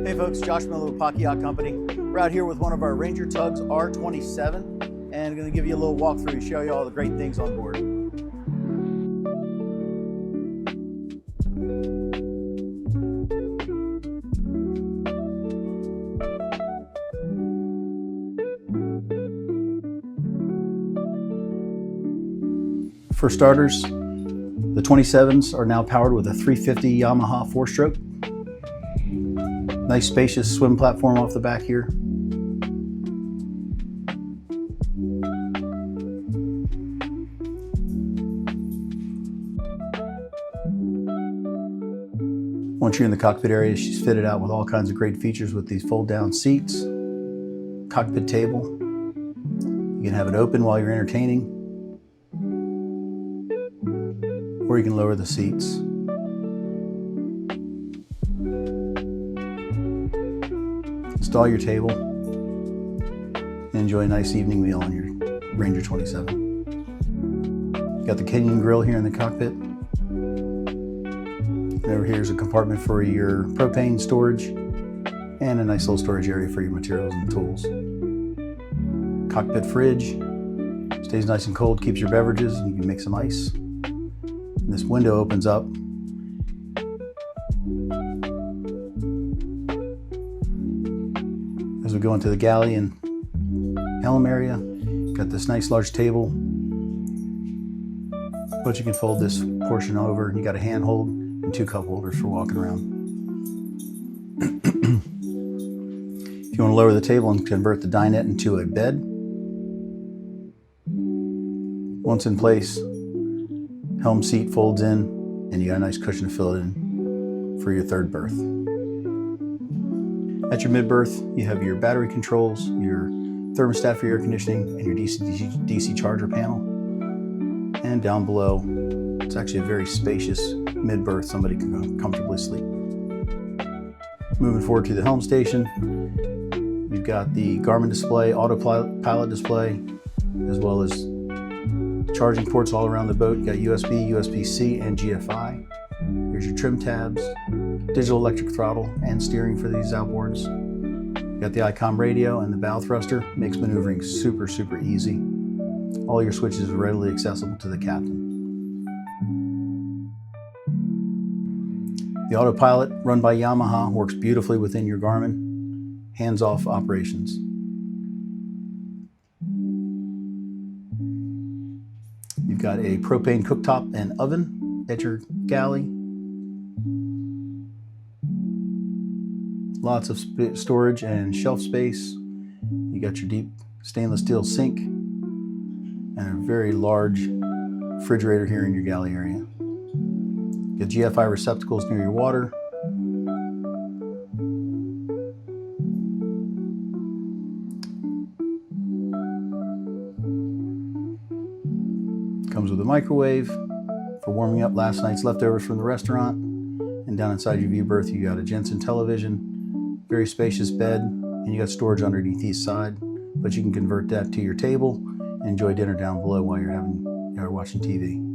Hey folks, Josh Miller with Yacht Company. We're out here with one of our Ranger Tugs R-27 and going to give you a little walkthrough to show you all the great things on board. For starters, the 27s are now powered with a 350 Yamaha 4-stroke. Nice spacious swim platform off the back here. Once you're in the cockpit area, she's fitted out with all kinds of great features with these fold-down seats, cockpit table. You can have it open while you're entertaining, or you can lower the seats. Install your table and enjoy a nice evening meal on your Ranger 27. You got the Kenyan grill here in the cockpit. And over here is a compartment for your propane storage and a nice little storage area for your materials and tools. Cockpit fridge, stays nice and cold, keeps your beverages, and you can make some ice. And this window opens up. As we go into the galley and helm area, got this nice large table, but you can fold this portion over, and you got a handhold and 2 cup holders for walking around. If you want to lower the table and convert the dinette into a bed, once in place, helm seat folds in, and you got a nice cushion to fill it in for your 3rd berth. At your mid-berth, you have your battery controls, your thermostat for your air conditioning, and your DC charger panel. And down below, it's actually a very spacious mid-berth. Somebody can comfortably sleep. Moving forward to the helm station, you've got the Garmin display, autopilot display, as well as charging ports all around the boat. You got USB, USB-C, and GFI. Here's your trim tabs, digital electric throttle and steering for these outboards. You got the ICOM radio and the bow thruster. Makes maneuvering super easy. All your switches are readily accessible to the captain. The autopilot, run by Yamaha, works beautifully within your Garmin. Hands-off operations. You've got a propane cooktop and oven at your galley. Lots of storage and shelf space. You got your deep stainless steel sink and a very large refrigerator here in your galley area. You got GFI receptacles near your water. Comes with a microwave for warming up last night's leftovers from the restaurant. And down inside your view berth, you got a Jensen television, very spacious bed, and you got storage underneath each side. But you can convert that to your table and enjoy dinner down below while you're watching TV.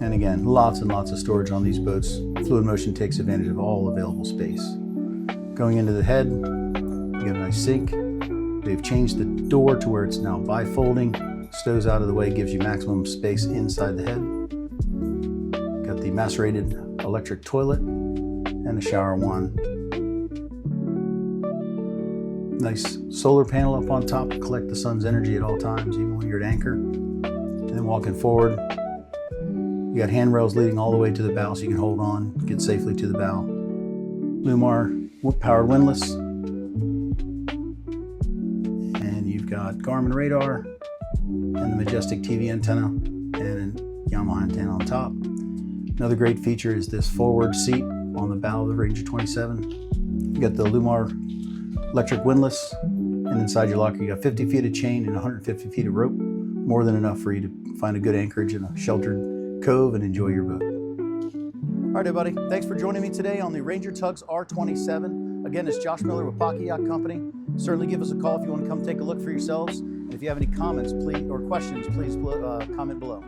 And again, lots and lots of storage on these boats. Fluid Motion takes advantage of all available space. Going into the head, you got a nice sink. They've changed the door to where it's now bifolding. Stows out of the way, gives you maximum space inside the head. Got the macerated electric toilet and a shower wand. Nice solar panel up on top to collect the sun's energy at all times, even when you're at anchor. And then walking forward, you got handrails leading all the way to the bow so you can hold on, get safely to the bow. Lumar powered windlass. And you've got Garmin radar and the majestic TV antenna and a Yamaha antenna on top. Another great feature is this forward seat on the bow of the Ranger 27. You got the Lumar electric windlass, and inside your locker you got 50 feet of chain and 150 feet of rope. More than enough for you to find a good anchorage in a sheltered cove and enjoy your boat. All right, everybody, thanks for joining me today on the Ranger Tugs R-27. Again, it's Josh Miller with Yacht Company. Certainly give us a call if you want to come take a look for yourselves. And if you have any comments, please, or questions, please comment below.